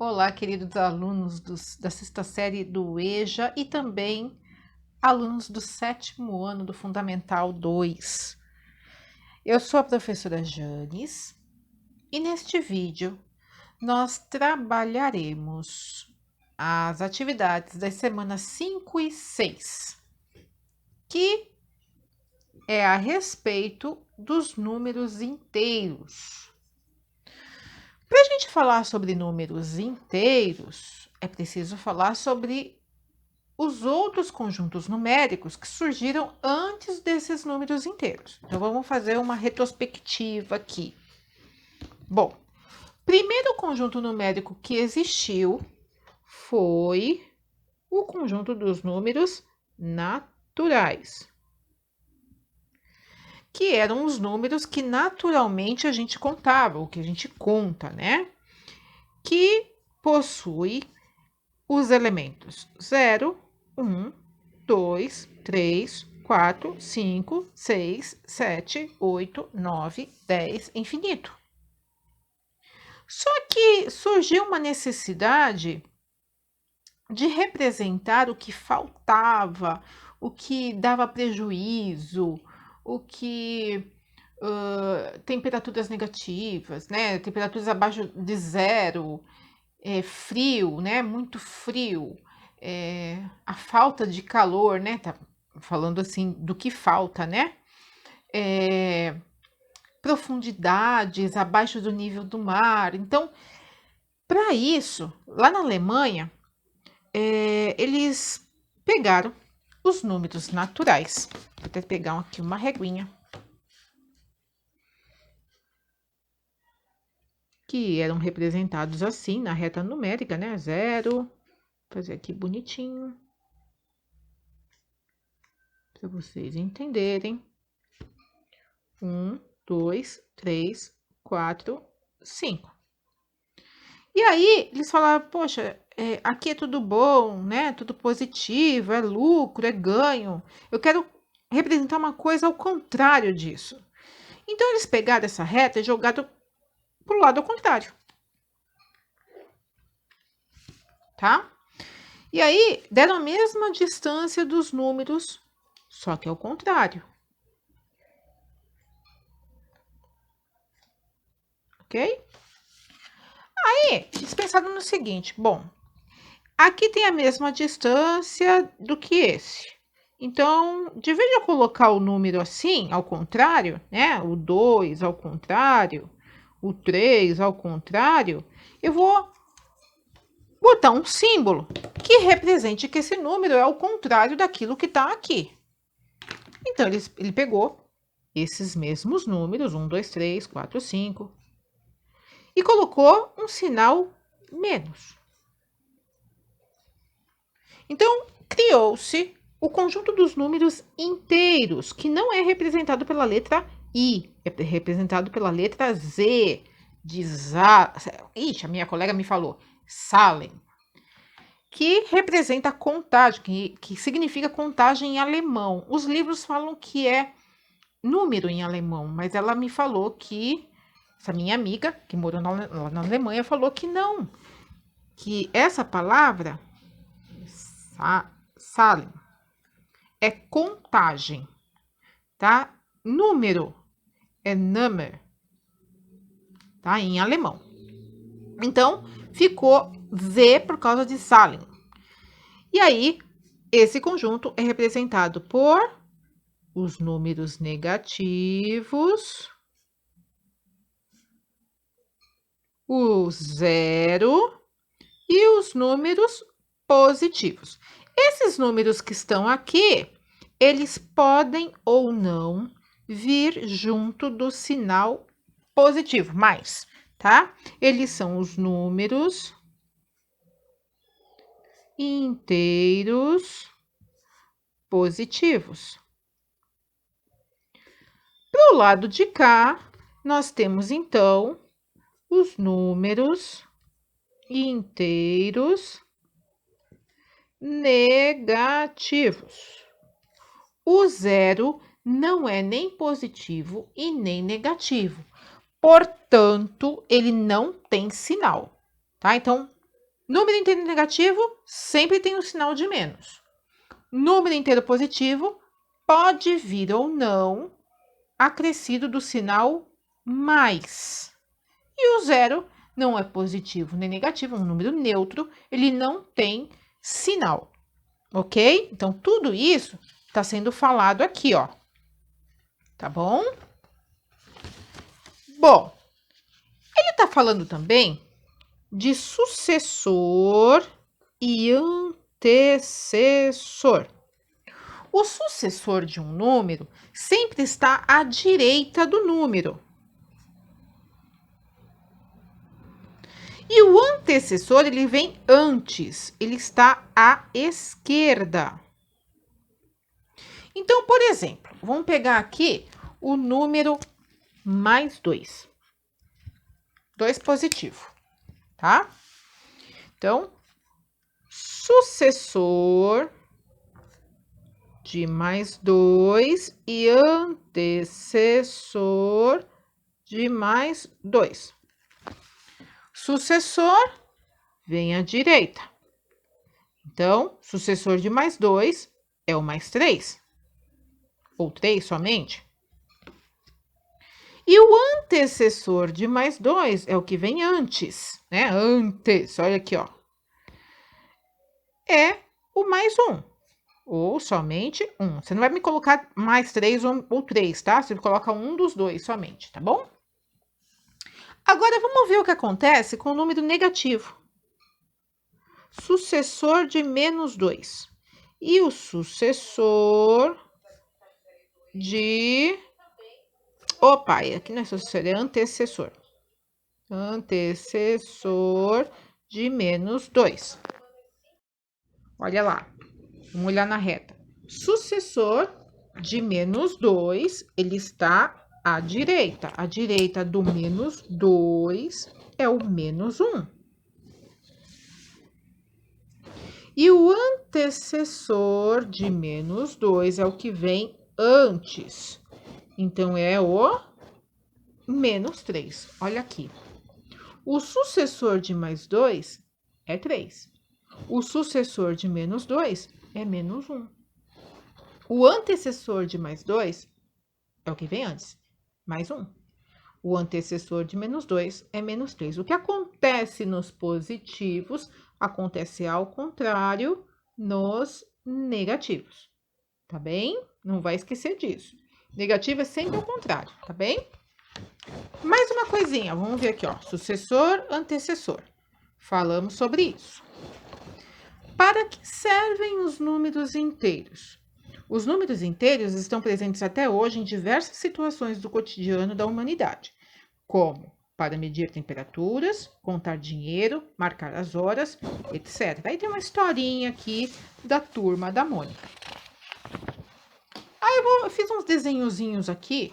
Olá, queridos alunos da sexta série do EJA e também alunos do sétimo ano do Fundamental 2. Eu sou a professora Janes e neste vídeo nós trabalharemos as atividades das semanas 5 e 6, que é a respeito dos números inteiros. Para a gente falar sobre números inteiros, é preciso falar sobre os outros conjuntos numéricos que surgiram antes desses números inteiros. Então, vamos fazer uma retrospectiva aqui. Bom, primeiro conjunto numérico que existiu foi o conjunto dos números naturais, que eram os números que naturalmente a gente contava, o que a gente conta, né? Que possui os elementos 0, 1, 2, 3, 4, 5, 6, 7, 8, 9, 10, infinito. Só que surgiu uma necessidade de representar o que faltava, o que dava prejuízo, o que temperaturas negativas, né? Temperaturas abaixo de zero, frio, né? Muito frio, a falta de calor, né? Tá falando assim do que falta, né? Profundidades abaixo do nível do mar. Então, para isso, lá na Alemanha, eles pegaram os números naturais. Vou até pegar aqui uma reguinha. Que eram representados assim na reta numérica, né? 0. Vou fazer aqui bonitinho. Para vocês entenderem. 1, 2, 3, 4, 5. E aí, eles falaram, poxa, aqui é tudo bom, né? Tudo positivo, é lucro, é ganho. Eu quero representar uma coisa ao contrário disso. Então, eles pegaram essa reta e jogaram para o lado ao contrário. Tá? E aí, deram a mesma distância dos números, só que ao contrário. Ok? Aí, eles pensaram no seguinte, bom, aqui tem a mesma distância do que esse. Então, de vez de eu colocar o número assim, ao contrário, né? O 2 ao contrário, o 3 ao contrário, eu vou botar um símbolo que represente que esse número é ao contrário daquilo que está aqui. Então, ele pegou esses mesmos números, 1, 2, 3, 4, 5, e colocou um sinal menos. Então, criou-se o conjunto dos números inteiros, que não é representado pela letra I, é representado pela letra Z, de Ixi, a minha colega me falou, Salem, que representa contagem, que significa contagem em alemão. Os livros falam que é número em alemão, mas ela me falou que, essa minha amiga, que morou na Alemanha, falou que não, que essa palavra, Salem, é contagem, tá? Número é Nummer, tá? Em alemão. Então, ficou Z por causa de Salem. E aí, esse conjunto é representado por os números negativos, o 0 e os números positivos. Esses números que estão aqui, eles podem ou não vir junto do sinal positivo, mais, tá? Eles são os números inteiros positivos. Para o lado de cá, nós temos então os números inteiros negativos. O 0 não é nem positivo e nem negativo. Portanto, ele não tem sinal, tá? Então, Número inteiro negativo sempre tem um sinal de menos. Número inteiro positivo pode vir ou não acrescido do sinal mais. E o zero não é positivo nem negativo, é um número neutro, ele não tem sinal, ok? Então, tudo isso está sendo falado aqui, ó. Tá bom? Bom, ele está falando também de sucessor e antecessor. O sucessor de um número sempre está à direita do número. E o antecessor, ele vem antes, ele está à esquerda. Então, por exemplo, vamos pegar aqui o número mais 2. 2 positivo, tá? Então, sucessor de mais 2 e antecessor de mais 2. Sucessor vem à direita. Então, sucessor de mais 2 é o mais 3. Ou 3 somente. E o antecessor de mais 2 é o que vem antes, né? Antes, olha aqui, ó. É o mais 1. Ou somente 1. Você não vai me colocar mais 3 ou 3, tá? Você coloca um dos dois somente, tá bom? Agora, vamos ver o que acontece com o número negativo. Sucessor de menos 2. E o sucessor de... Opa, aqui não é sucessor, é antecessor. Antecessor de menos 2. Olha lá, vamos olhar na reta. Sucessor de menos 2, ele está à direita. A direita do menos 2 é o menos 1. E o antecessor de menos 2 é o que vem antes. Então, é o menos 3. Olha aqui. O sucessor de mais 2 é 3. O sucessor de menos 2 é menos 1. O antecessor de mais 2 é o que vem antes, mais 1. O antecessor de menos 2 é menos 3. O que acontece nos positivos, acontece ao contrário nos negativos, tá bem? Não vai esquecer disso. Negativo é sempre ao contrário, tá bem? Mais uma coisinha, vamos ver aqui, ó. Sucessor, antecessor. Falamos sobre isso. Para que servem os números inteiros? Os números inteiros estão presentes até hoje em diversas situações do cotidiano da humanidade, como para medir temperaturas, contar dinheiro, marcar as horas, etc. Aí tem uma historinha aqui da turma da Mônica. Eu fiz uns desenhozinhos aqui.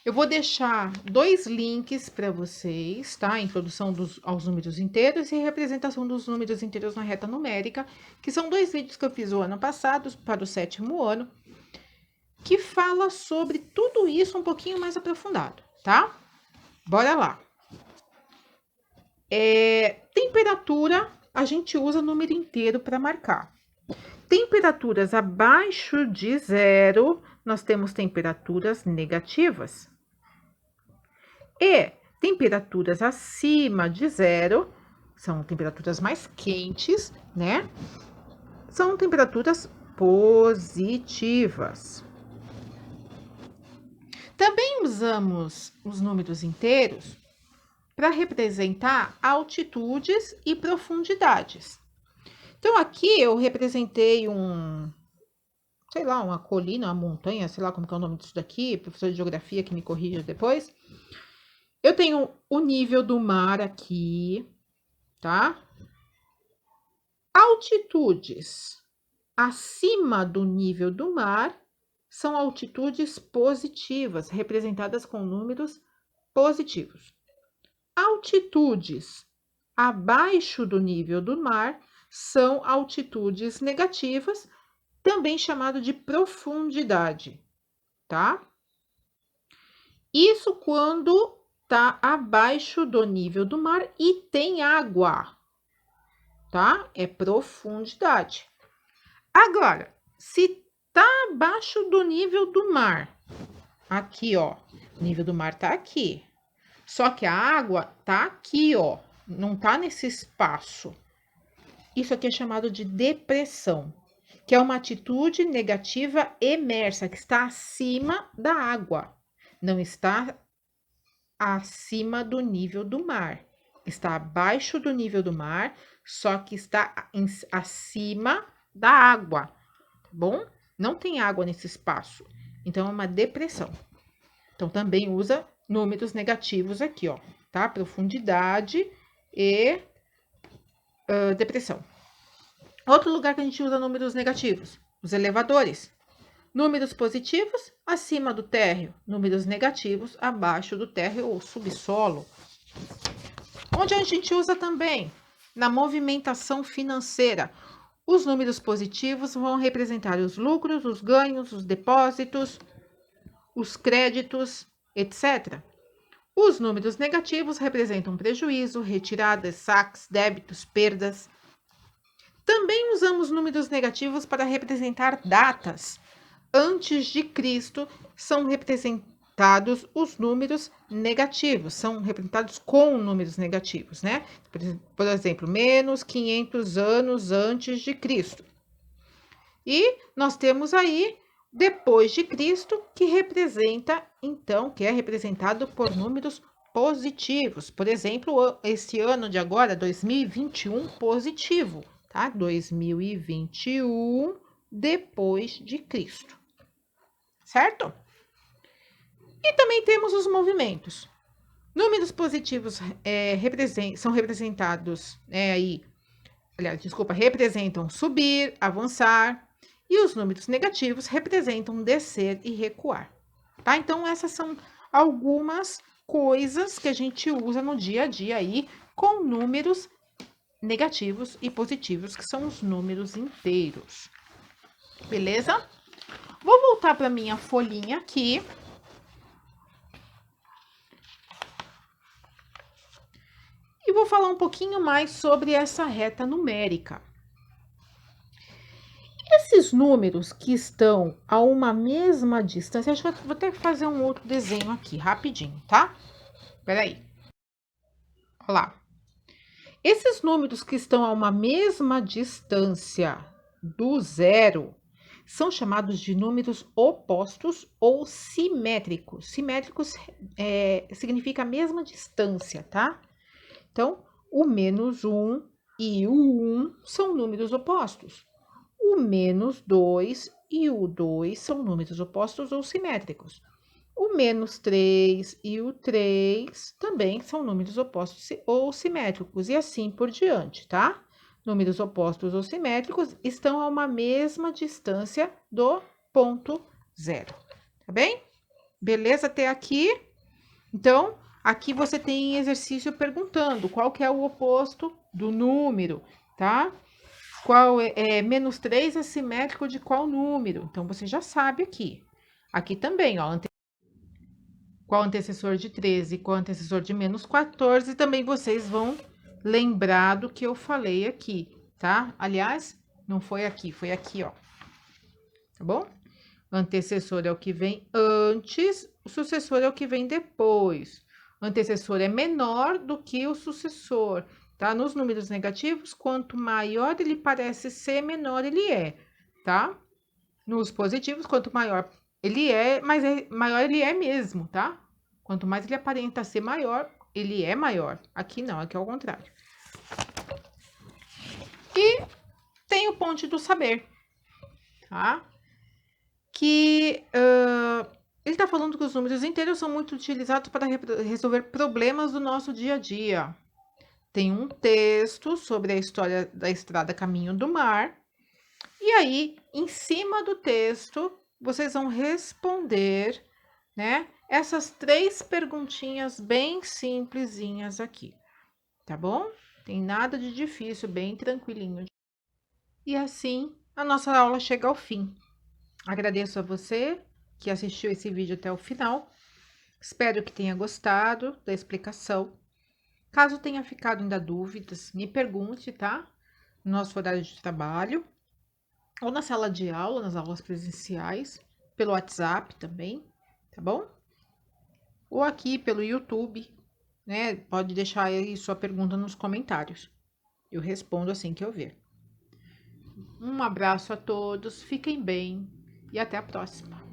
Eu vou deixar 2 links para vocês, tá? Introdução aos números inteiros e representação dos números inteiros na reta numérica, que são 2 vídeos que eu fiz o ano passado, para o 7º ano, que fala sobre tudo isso um pouquinho mais aprofundado, tá? Bora lá. Temperatura, a gente usa número inteiro para marcar. Temperaturas abaixo de 0, nós temos temperaturas negativas. E temperaturas acima de 0, são temperaturas mais quentes, né? São temperaturas positivas. Também usamos os números inteiros para representar altitudes e profundidades. Então, aqui eu representei uma colina, uma montanha, sei lá como que é o nome disso daqui, professor de geografia que me corrija depois. Eu tenho o nível do mar aqui, tá? Altitudes acima do nível do mar são altitudes positivas, representadas com números positivos. Altitudes abaixo do nível do mar são altitudes negativas, também chamado de profundidade, tá? Isso quando está abaixo do nível do mar e tem água. tá? É profundidade. Agora, se tá abaixo do nível do mar, aqui, ó, o nível do mar tá aqui. Só que a água tá aqui, ó, não tá nesse espaço. Isso aqui é chamado de depressão, que é uma atitude negativa emersa, que está acima da água, não está acima do nível do mar. Está abaixo do nível do mar, só que está acima da água, tá bom? Não tem água nesse espaço, então é uma depressão. Então, também usa números negativos aqui, ó, tá? Profundidade e depressão. Outro lugar que a gente usa números negativos, os elevadores. Números positivos acima do térreo, números negativos abaixo do térreo ou subsolo. Onde a gente usa também? Na movimentação financeira. Os números positivos vão representar os lucros, os ganhos, os depósitos, os créditos, etc. Os números negativos representam prejuízo, retiradas, saques, débitos, perdas. Também usamos números negativos para representar datas. Antes de Cristo são representados os números negativos, são representados com números negativos, né? Por exemplo, menos 500 anos antes de Cristo. E nós temos aí depois de Cristo, que representa, então, que é representado por números positivos. Por exemplo, esse ano de agora, 2021, positivo, tá? 2021 depois de Cristo, certo? E também temos os movimentos. Números positivos são representados representam subir, avançar, e os números negativos representam descer e recuar, tá? Então, essas são algumas coisas que a gente usa no dia a dia aí com números negativos e positivos, que são os números inteiros. Beleza? Vou voltar para minha folhinha aqui. E vou falar um pouquinho mais sobre essa reta numérica. Esses números que estão a uma mesma distância, acho que eu vou ter que fazer um outro desenho aqui, rapidinho, tá? Peraí. Olha lá. Esses números que estão a uma mesma distância do zero são chamados de números opostos ou simétricos. Simétricos significa a mesma distância, tá? Então, o -1 e o 1 são números opostos. O -2 e o 2 são números opostos ou simétricos. O -3 e o 3 também são números opostos ou simétricos, e assim por diante, tá? Números opostos ou simétricos estão a uma mesma distância do ponto zero, tá bem? Beleza até aqui? Então, aqui você tem exercício perguntando qual que é o oposto do número, tá? Qual -3 é simétrico de qual número? Então, você já sabe aqui. Aqui também, ó, qual antecessor de 13, qual antecessor de -14, também vocês vão lembrar do que eu falei aqui, tá? Aliás, não foi aqui, ó. Tá bom? O antecessor é o que vem antes, o sucessor é o que vem depois. O antecessor é menor do que o sucessor, tá? Nos números negativos, quanto maior ele parece ser, menor ele é, tá? Nos positivos, quanto maior ele é, maior ele é mesmo, tá? Quanto mais ele aparenta ser maior, ele é maior. Aqui não, aqui é o contrário. E tem o ponto do saber, tá? Que ele tá falando que os números inteiros são muito utilizados para resolver problemas do nosso dia a dia. Tem um texto sobre a história da estrada Caminho do Mar. E aí, em cima do texto, vocês vão responder, né? Essas 3 perguntinhas bem simplesinhas aqui, tá bom? Tem nada de difícil, bem tranquilinho. E assim, a nossa aula chega ao fim. Agradeço a você que assistiu esse vídeo até o final. Espero que tenha gostado da explicação. Caso tenha ficado ainda dúvidas, me pergunte, tá? no nosso horário de trabalho, ou na sala de aula, nas aulas presenciais, pelo WhatsApp também, tá bom? Ou aqui pelo YouTube, né? Pode deixar aí sua pergunta nos comentários. Eu respondo assim que eu ver. Um abraço a todos, fiquem bem e até a próxima.